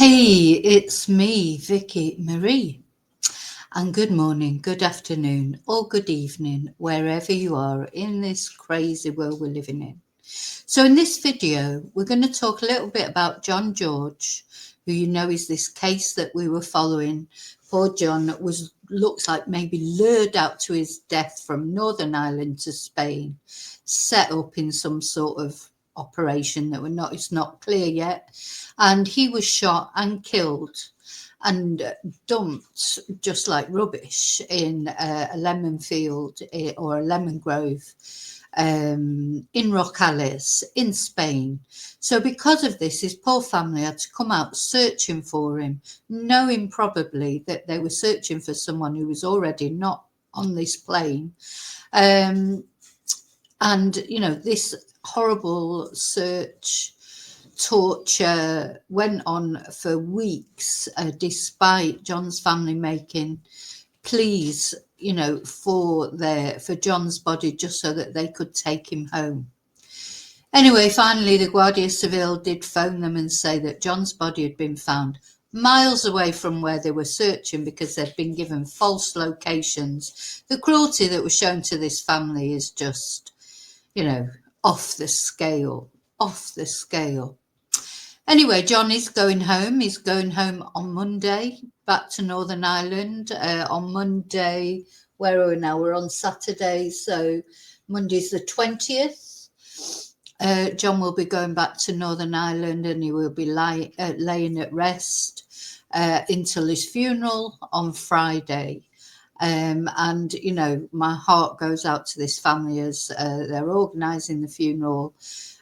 Hey, it's me, Vicky Marie, and good morning, good afternoon, or good evening, wherever you are in this crazy world we're living in. So, in this video, we're going to talk a little bit about John George, who you know is this case that we were following. Poor John looks like maybe lured out to his death from Northern Ireland to Spain, set up in some sort of operation that it's not clear yet, and he was shot and killed and dumped just like rubbish in a lemon field or a lemon grove in Rocales in Spain. So because of this, his poor family had to come out searching for him, knowing probably that they were searching for someone who was already not on this plane. And, you know, this horrible search, torture went on for weeks, despite John's family making pleas, you know, for John's body, just so that they could take him home. Anyway, finally, the Guardia Civil did phone them and say that John's body had been found miles away from where they were searching because they'd been given false locations. The cruelty that was shown to this family is just, you know, off the scale. Anyway, John is going home. He's going home on Monday, back to Northern Ireland. On Monday, where are we now? We're on Saturday, so Monday's the 20th. John will be going back to Northern Ireland, and he will be laying at rest until his funeral on Friday. And, you know, my heart goes out to this family as they're organising the funeral.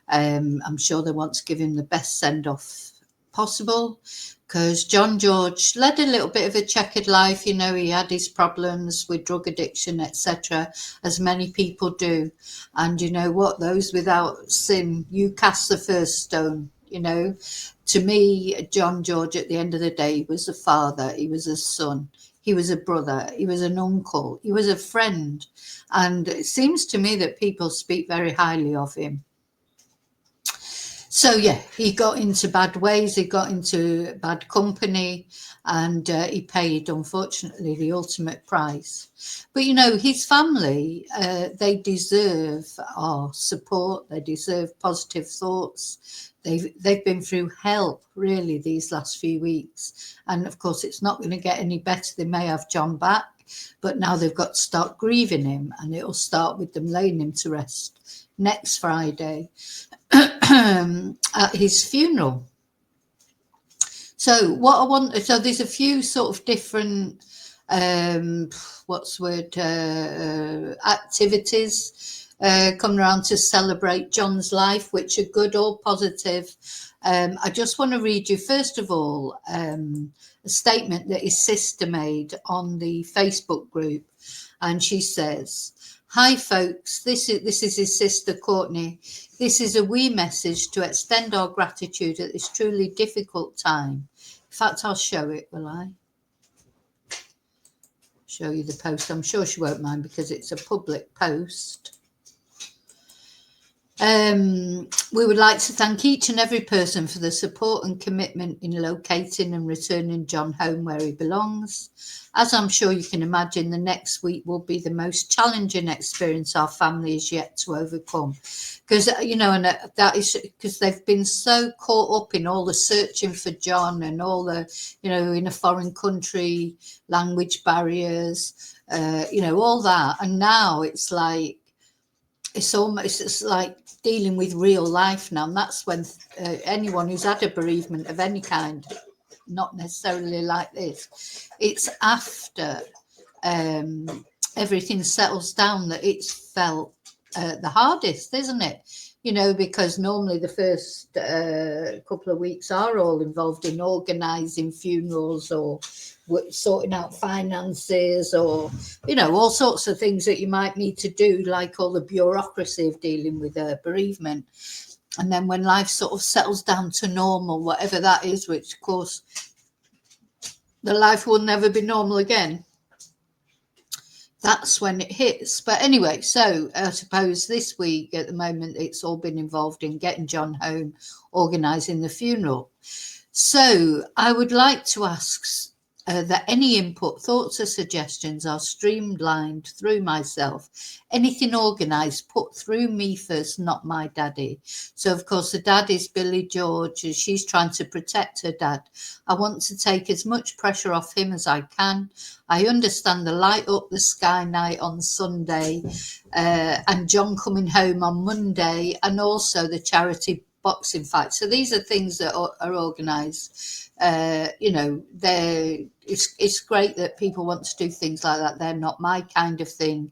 I'm sure they want to give him the best send-off possible, because John George led a little bit of a checkered life. You know, he had his problems with drug addiction, etc., as many people do. And you know what? Those without sin, you cast the first stone. You know, to me, John George, at the end of the day, he was a father, he was a son, he was a brother, he was an uncle, he was a friend. And it seems to me that people speak very highly of him. So, yeah, he got into bad ways, he got into bad company, and he paid, unfortunately, the ultimate price. But, you know, his family, they deserve our support, they deserve positive thoughts. They've been through hell, really, these last few weeks. And, of course, it's not going to get any better. They may have John back, but now they've got to start grieving him, and it'll start with them laying him to rest next Friday at his funeral. So there's a few sort of different activities coming around to celebrate John's life, which are good, all positive. I just want to read you, first of all, a statement that his sister made on the Facebook group, and she says, "Hi folks, this is his sister Courtney. This is a wee message to extend our gratitude at this truly difficult time." In fact, I'll show it, will I? Show you the post. I'm sure she won't mind because it's a public post. We would like to thank each and every person for the support and commitment in locating and returning John home where he belongs. As I'm sure you can imagine, the next week will be the most challenging experience our family is yet to overcome. Because, you know, and that is because they've been so caught up in all the searching for John and all the, you know, in a foreign country, language barriers, you know, all that. And now it's like, it's like dealing with real life now. And that's when anyone who's had a bereavement of any kind, not necessarily like this, it's after everything settles down that it's felt the hardest, isn't it? You know, because normally the first couple of weeks are all involved in organising funerals or sorting out finances, or, you know, all sorts of things that you might need to do, like all the bureaucracy of dealing with a bereavement. And then when life sort of settles down to normal, whatever that is, which of course the life will never be normal again, that's when it hits. But anyway, so I suppose this week at the moment it's all been involved in getting John home, organising the funeral. So I would like to ask that any input, thoughts or suggestions are streamlined through myself. Anything organised, put through me first, not my daddy. So, of course, the dad is Billy George, and she's trying to protect her dad. I want to take as much pressure off him as I can. I understand the light up the sky night on Sunday and John coming home on Monday, and also the charity boxing fight. So these are things that are organised. You know, it's great that people want to do things like that. They're not my kind of thing.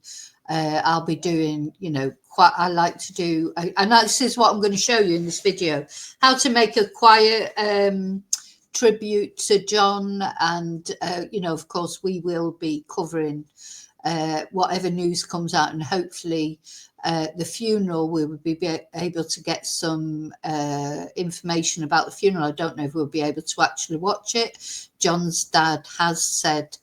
I'll be doing, you know, I like to do, and this is what I'm going to show you in this video, how to make a quiet tribute to John. And, you know, of course, we will be covering whatever news comes out, and hopefully the funeral, we will be able to get some information about the funeral. I don't know if we'll be able to actually watch it. John's dad has said,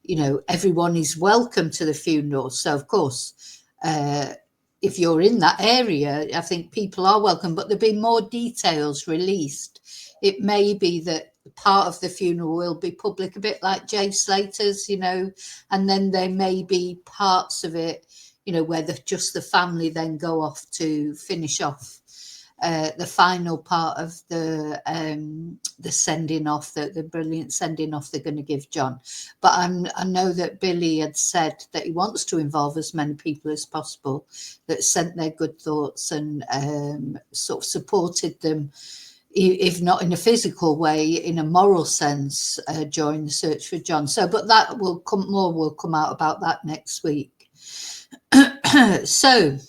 you know, everyone is welcome to the funeral. So, of course, if you're in that area, I think people are welcome, but there'll be more details released. It may be that part of the funeral will be public, a bit like Jay Slater's, you know, and then there may be parts of it, you know, where just the family then go off to finish off the final part of the sending off, the brilliant sending off they're going to give John. But I know that Billy had said that he wants to involve as many people as possible that sent their good thoughts and sort of supported them, if not in a physical way, in a moral sense, during the search for John. So, but that will come, more will come out about that next week. So,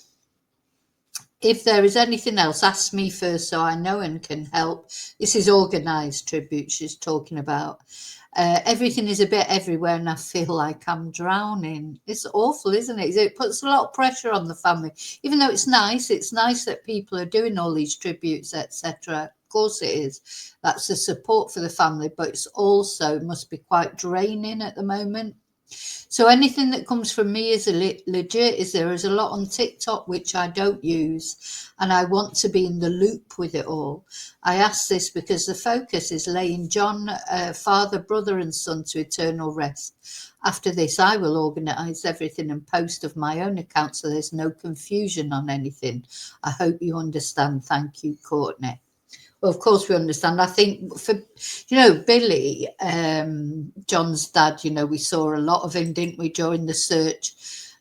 if there is anything else, ask me first so I know and can help. This is organised tribute she's talking about. Everything is a bit everywhere and I feel like I'm drowning. It's awful, isn't it? It puts a lot of pressure on the family, even though it's nice that people are doing all these tributes, etc. Of course it is. That's the support for the family, but it's also must be quite draining at the moment. So anything that comes from me is legit. There is a lot on TikTok which I don't use, and I want to be in the loop with it all. I ask this because the focus is laying John, father, brother and son to eternal rest. After this, I will organise everything and post of my own account so there's no confusion on anything. I hope you understand. Thank you, Courtney. Well, of course we understand. I think for, you know, Billy, John's dad, you know, we saw a lot of him, didn't we, during the search,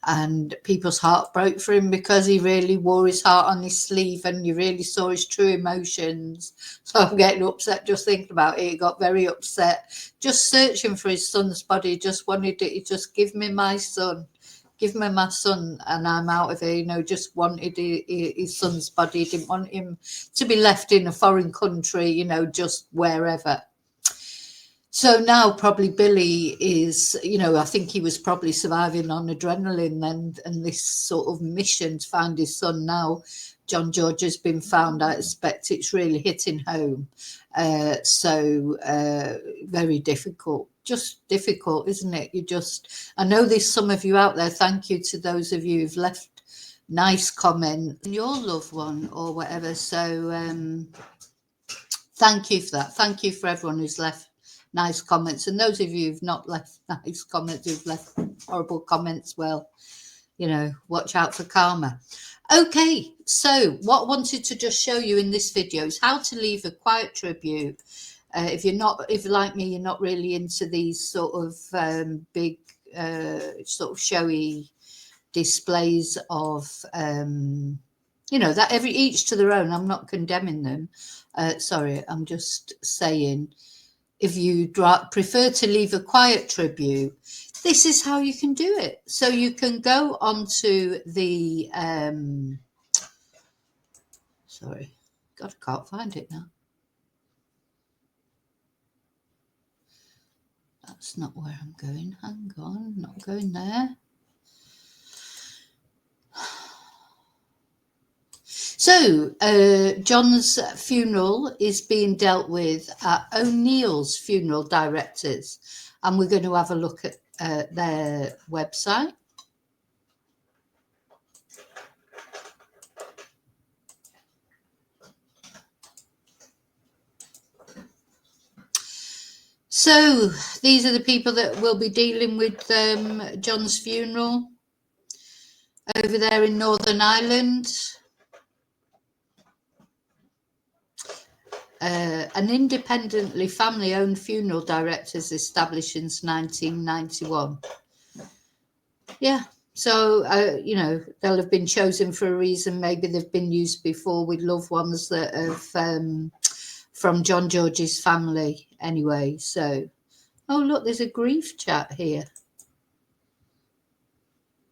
and people's heart broke for him because he really wore his heart on his sleeve and you really saw his true emotions. So I'm getting upset just thinking about it. He got very upset just searching for his son's body. He just wanted it. He just, give me my son. Give me my son and I'm out of here, you know, just wanted his son's body. He didn't want him to be left in a foreign country, you know, just wherever. So now probably Billy is, you know, I think he was probably surviving on adrenaline and this sort of mission to find his son. Now John George has been found. I expect it's really hitting home. Very difficult. Just difficult, isn't it? I know there's some of you out there. Thank you to those of you who've left nice comments, your loved one or whatever. So thank you for that. Thank you for everyone who's left nice comments. And those of you who've not left nice comments, who've left horrible comments, well, you know, watch out for karma. Okay, so what I wanted to just show you in this video is how to leave a quiet tribute. If like me, you're not really into these sort of big, sort of showy displays of, you know, that each to their own. I'm not condemning them. Sorry, I'm just saying, if you prefer to leave a quiet tribute, this is how you can do it. So you can go onto the, sorry, God, I can't find it now. That's not where I'm going. Hang on, not going there. So John's funeral is being dealt with at ONeals Funeral Directors, and we're going to have a look at their website. So these are the people that will be dealing with John's funeral over there in Northern Ireland. An independently family-owned funeral directors established since 1991. Yeah, so, you know, they'll have been chosen for a reason. Maybe they've been used before with loved ones that have from John George's family anyway. So, oh, look, there's a grief chat here.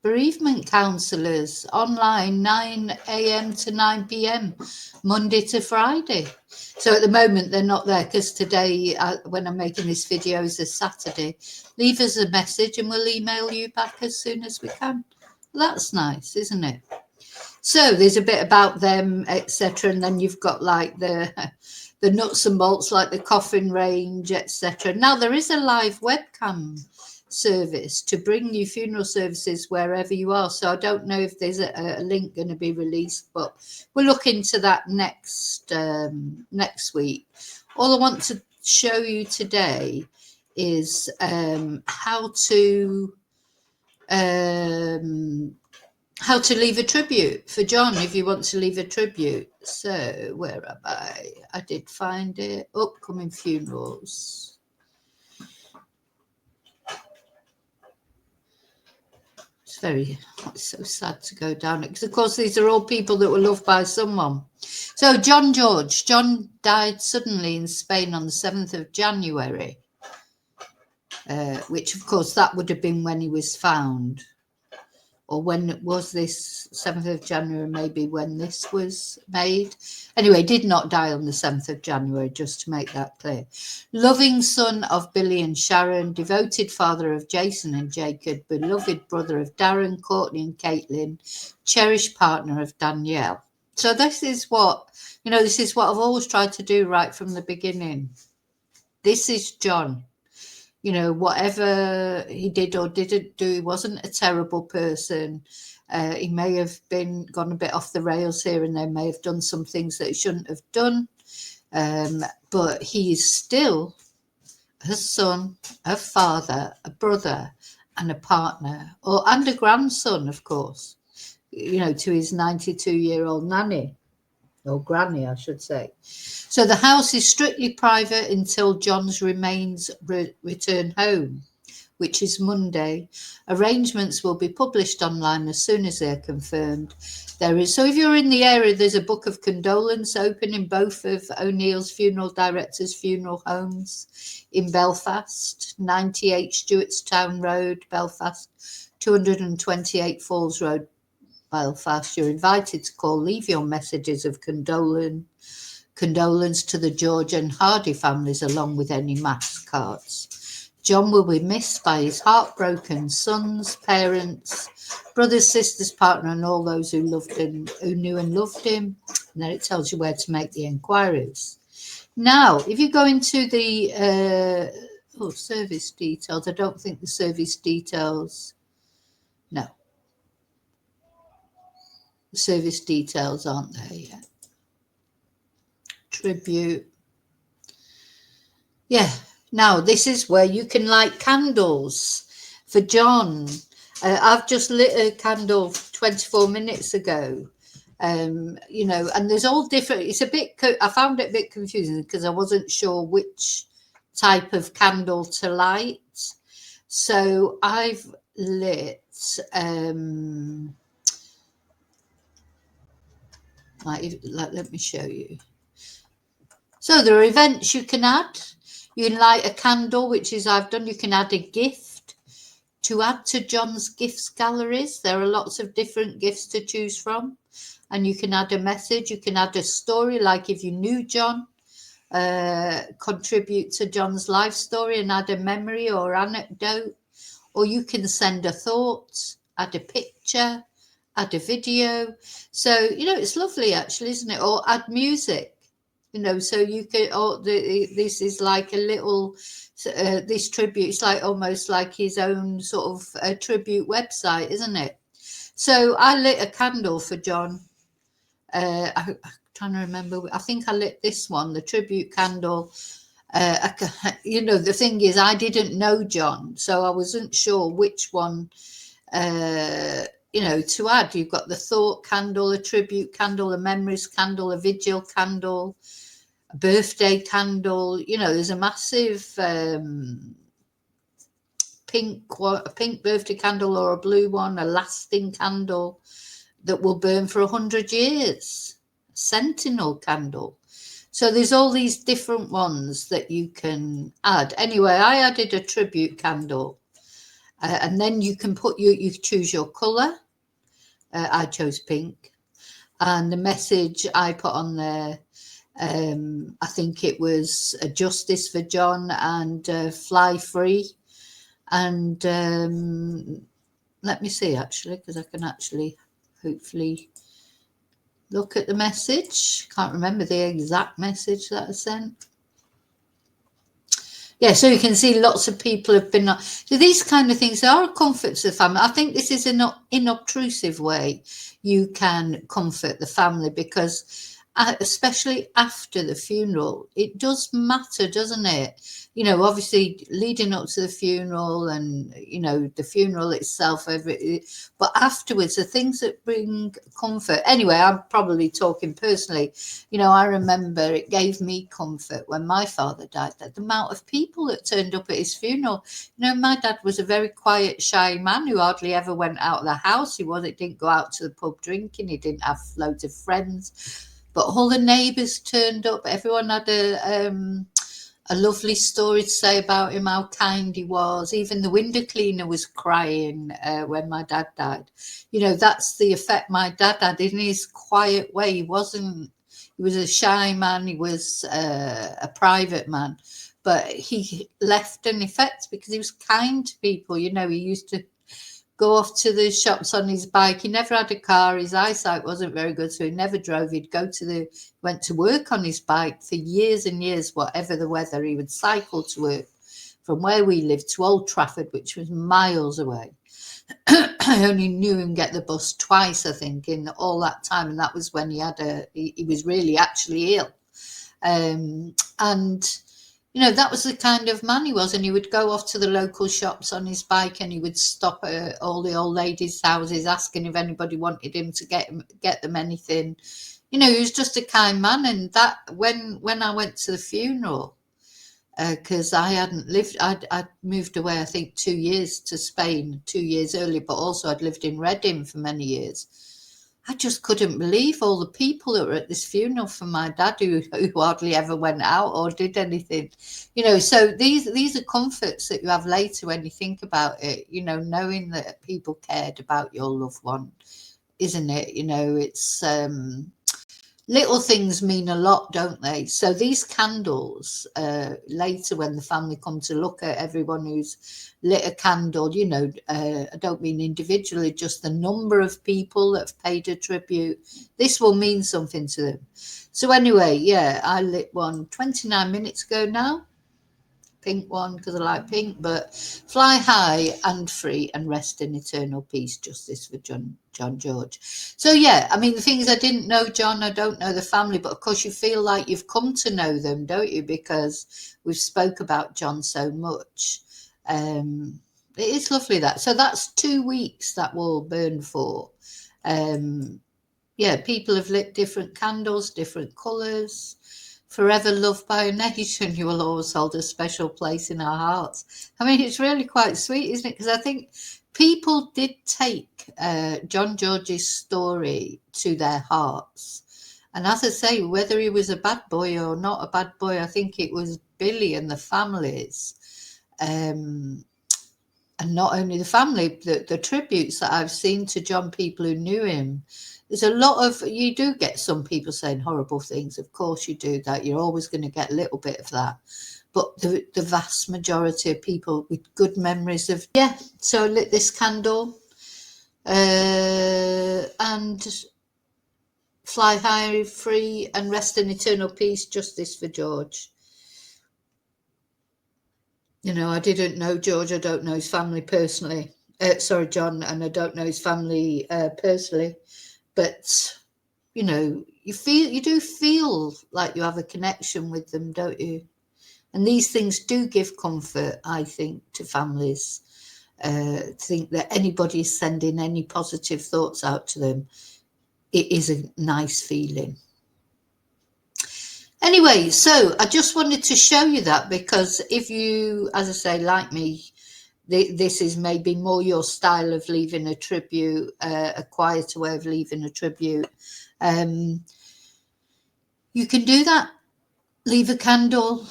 Bereavement counsellors online 9 a.m. to 9 p.m. Monday to Friday. So at the moment they're not there because today, when I'm making this video, is a Saturday. Leave us a message and we'll email you back as soon as we can. That's nice, isn't it? So there's a bit about them, etc. And then you've got like the nuts and bolts, like the coffin range, etc. Now there is a live webcam service to bring you funeral services wherever you are. So I don't know if there's a link going to be released, but we'll look into that next week. All I want to show you today is how to leave a tribute for John if you want to leave a tribute. So where am I? I did find it. Upcoming funerals. It's so sad to go down it because of course these are all people that were loved by someone. So John died suddenly in Spain on the 7th of January, which of course that would have been when he was found. Or when was this 7th of January, maybe when this was made. Anyway, did not die on the 7th of January, just to make that clear. Loving son of Billy and Sharon, devoted father of Jason and Jacob, beloved brother of Darren, Courtney and Caitlin, cherished partner of Danielle. So this is what, this is what I've always tried to do right from the beginning. This is John. Whatever he did or didn't do, he wasn't a terrible person. He may have gone a bit off the rails here and there, may have done some things that he shouldn't have done. But he is still a son, a father, a brother, and a partner, and a grandson, of course, to his 92-year-old nanny. Or granny, I should say. So the house is strictly private until John's remains return home, which is Monday. Arrangements will be published online as soon as they're confirmed. So if you're in the area, there's a book of condolence open in both of ONeals funeral directors' funeral homes in Belfast, 98 Stewartstown Road, Belfast, 228 Falls Road, Belfast. You're invited to call, leave your messages of condolence to the George and Hardy families along with any mass cards. John will be missed by his heartbroken sons, parents, brothers, sisters, partner and all those who knew and loved him. And then it tells you where to make the inquiries. Now, if you go into the service details, I don't think the service details, no. The service details aren't there yet. Tribute. Yeah. Now, this is where you can light candles for John. I've just lit a candle 24 minutes ago. And there's all different. I found it a bit confusing because I wasn't sure which type of candle to light. So I've lit... let me show you. So there are events you can add. You can light a candle, which is I've done. You can add a gift to add to John's gifts galleries. There are lots of different gifts to choose from. And you can add a message. You can add a story, like if you knew John, contribute to John's life story and add a memory or anecdote. Or you can send a thought, add a picture, add a video. So, it's lovely actually, isn't it? Or add music, so you could, this is like a little, this tribute, it's like almost like his own sort of a tribute website, isn't it? So I lit a candle for John. I'm trying to remember, I think I lit this one, the tribute candle, The thing is, I didn't know John, so I wasn't sure which one, to add. You've got the thought candle, a tribute candle, a memories candle, a vigil candle, a birthday candle. There's a massive a pink birthday candle, or a blue one, a lasting candle that will burn for 100 years, a sentinel candle. So there's all these different ones that you can add. Anyway, I added a tribute candle, and then you can you choose your color. I chose pink, and the message I put on there, I think it was justice for John and fly free. And let me see, actually, because I can actually hopefully look at the message. Can't remember the exact message that I sent. Yeah, so you can see lots of people have been. So these kind of things are a comfort to the family. I think this is an inobtrusive way you can comfort the family, because especially after the funeral, it does matter, doesn't it? Obviously leading up to the funeral, and the funeral itself, but afterwards, the things that bring comfort. Anyway, I'm probably talking personally. I remember it gave me comfort when my father died, that the amount of people that turned up at his funeral. My dad was a very quiet, shy man who hardly ever went out of the house. He didn't go out to the pub drinking. He didn't have loads of friends. But all the neighbours turned up. Everyone had a lovely story to say about him, how kind he was. Even the window cleaner was crying when my dad died. That's the effect my dad had in his quiet way. He was a shy man. He was a private man. But he left an effect because he was kind to people. He used to go off to the shops on his bike. He never had a car. His eyesight wasn't very good, so he never drove. He'd went to work on his bike for years and years, whatever the weather. He would cycle to work from where we lived to Old Trafford, which was miles away. I only knew him get the bus twice, I think, in all that time, and that was when he was really actually ill. That was the kind of man he was, and he would go off to the local shops on his bike, and he would stop at all the old ladies' houses asking if anybody wanted him to get them anything. He was just a kind man. And that when I went to the funeral, because I hadn't lived, I'd moved away, I think 2 years to Spain, 2 years earlier, but also I'd lived in Reading for many years. I just couldn't believe all the people that were at this funeral for my dad, who hardly ever went out or did anything. So these are comforts that you have later when you think about it, knowing that people cared about your loved one, isn't it? It's little things mean a lot, don't they? So these candles, later when the family come to look at everyone who's lit a candle, I don't mean individually, just the number of people that have paid a tribute. This will mean something to them. So anyway, yeah, I lit one 29 minutes ago now. Pink one because I like pink, but fly high and free and rest in eternal peace, justice for John George. So yeah, I mean, the thing is, I didn't know John, I don't know the family, but of course you feel like you've come to know them, don't you? Because we've spoke about John so much. It is lovely that. So that's 2 weeks that will burn for. Yeah, people have lit different candles, different colours. Forever loved by a nation, you will always hold a special place in our hearts. I mean, it's really quite sweet, isn't it? Because I think people did take John George's story to their hearts. And as I say, whether he was a bad boy or not a bad boy, I think it was Billy and the families. And not only the family, the tributes that I've seen to John, people who knew him. There's a lot of, you do get some people saying horrible things. Of course you do that. You're always going to get a little bit of that. But the vast majority of people with good memories of, yeah. So I lit this candle and fly high, free and rest in eternal peace, justice for George. I didn't know George. I don't know his family personally. John, and I don't know his family personally. But you do feel like you have a connection with them, don't you? And these things do give comfort, I think, to families. Think that anybody is sending any positive thoughts out to them, it is a nice feeling. Anyway, so I just wanted to show you that, because if you, as I say, like me, this is maybe more your style of leaving a tribute, a quieter way of leaving a tribute. You can do that. Leave a candle.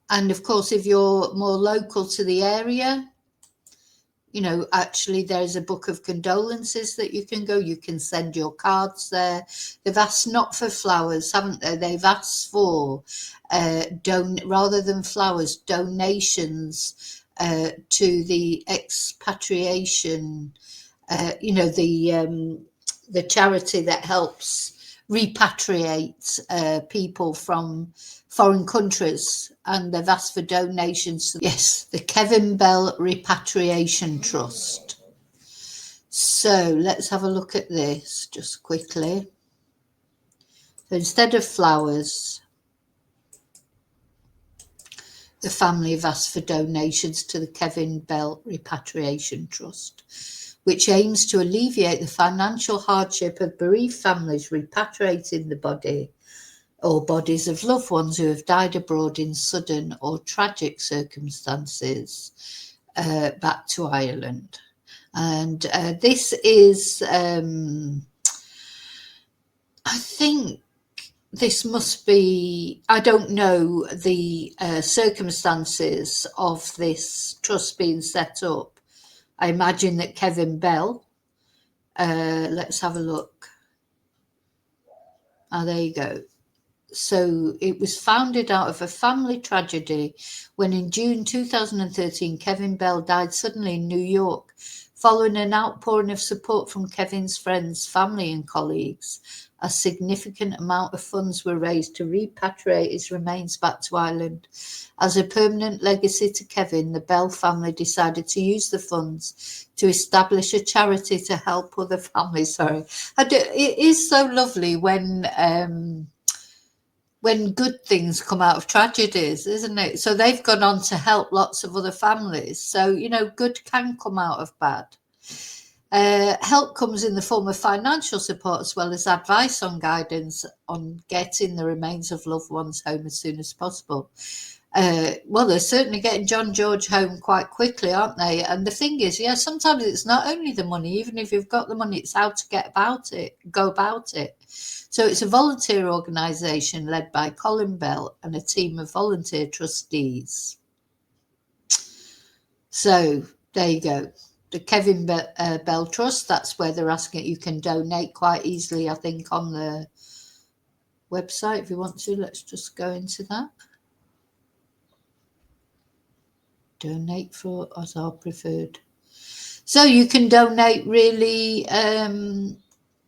And of course, if you're more local to the area, you know, actually there's a book of condolences that you can go. You can send your cards there. They've asked not for flowers, haven't they? They've asked for rather than flowers, donations to the expatriation, you know, the charity that helps repatriate people from foreign countries, and they've asked for donations to, yes, the Kevin Bell Repatriation Trust. So let's have a look at this just quickly. So instead of flowers, the family have asked for donations to the Kevin Bell Repatriation Trust, which aims to alleviate the financial hardship of bereaved families repatriating the body or bodies of loved ones who have died abroad in sudden or tragic circumstances back to Ireland. And this is, I think this must be, I don't know the circumstances of this trust being set up. I imagine that Kevin Bell, let's have a look. Ah, there you go. So it was founded out of a family tragedy when in June 2013, Kevin Bell died suddenly in New York, following an outpouring of support from Kevin's friends, family and colleagues. A significant amount of funds were raised to repatriate his remains back to Ireland. As a permanent legacy to Kevin, the Bell family decided to use the funds to establish a charity to help other families. Sorry. It is so lovely when good things come out of tragedies, isn't it? So they've gone on to help lots of other families. So, you know, good can come out of bad. Help comes in the form of financial support as well as advice on guidance on getting the remains of loved ones home as soon as possible. Well, they're certainly getting John George home quite quickly, aren't they? And the thing is, yeah, sometimes it's not only the money. Even if you've got the money, it's how to go about it. So it's a volunteer organisation led by Colin Bell and a team of volunteer trustees. So there you go. The Kevin Bell Trust, that's where they're asking. You can donate quite easily, I think, on the website if you want to. Let's just go into that. Donate for as our preferred. So you can donate really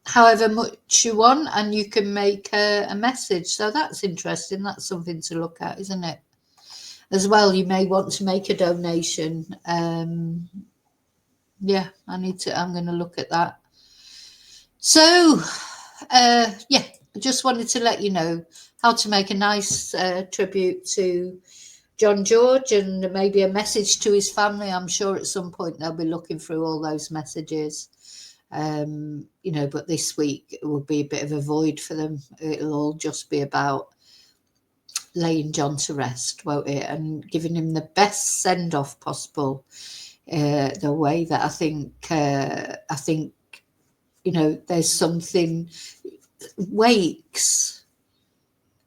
however much you want, and you can make a message. So that's interesting. That's something to look at, isn't it? As well, you may want to make a donation. Yeah, I'm going to look at that. So, yeah, I just wanted to let you know how to make a nice tribute to John George and maybe a message to his family. I'm sure at some point they'll be looking through all those messages. You know, but this week it will be a bit of a void for them. It'll all just be about laying John to rest, won't it? And giving him the best send-off possible. The way that I think, you know, there's something, wakes,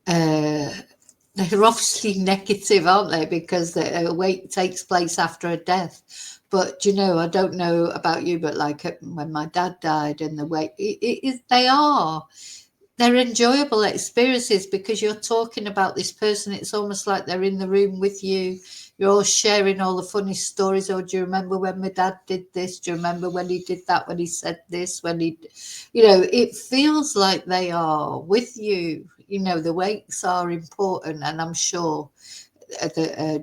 they're obviously negative, aren't they? Because the wake takes place after a death. But, you know, I don't know about you, but like when my dad died and the wake, they're enjoyable experiences because you're talking about this person. It's almost like they're in the room with you. You're all sharing all the funny stories. Oh, do you remember when my dad did this? Do you remember when he did that? When he said this? When he, you know, it feels like they are with you. You know, the wakes are important, and I'm sure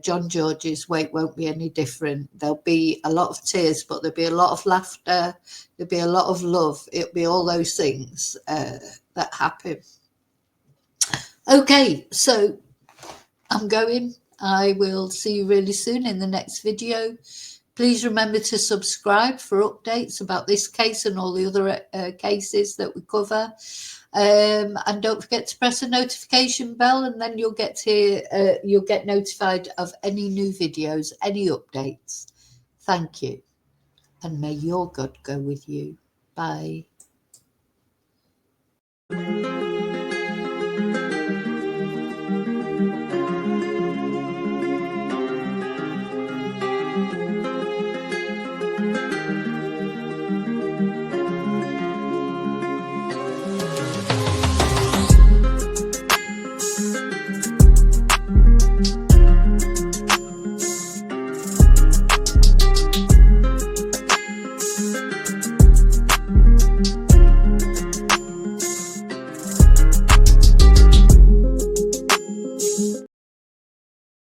John George's wake won't be any different. There'll be a lot of tears, but there'll be a lot of laughter. There'll be a lot of love. It'll be all those things that happen. Okay, so I'm going. I will see you really soon in the next video. Please remember to subscribe for updates about this case and all the other cases that we cover. And don't forget to press the notification bell, and then you'll get notified of any new videos, any updates. Thank you, and may your God go with you. Bye.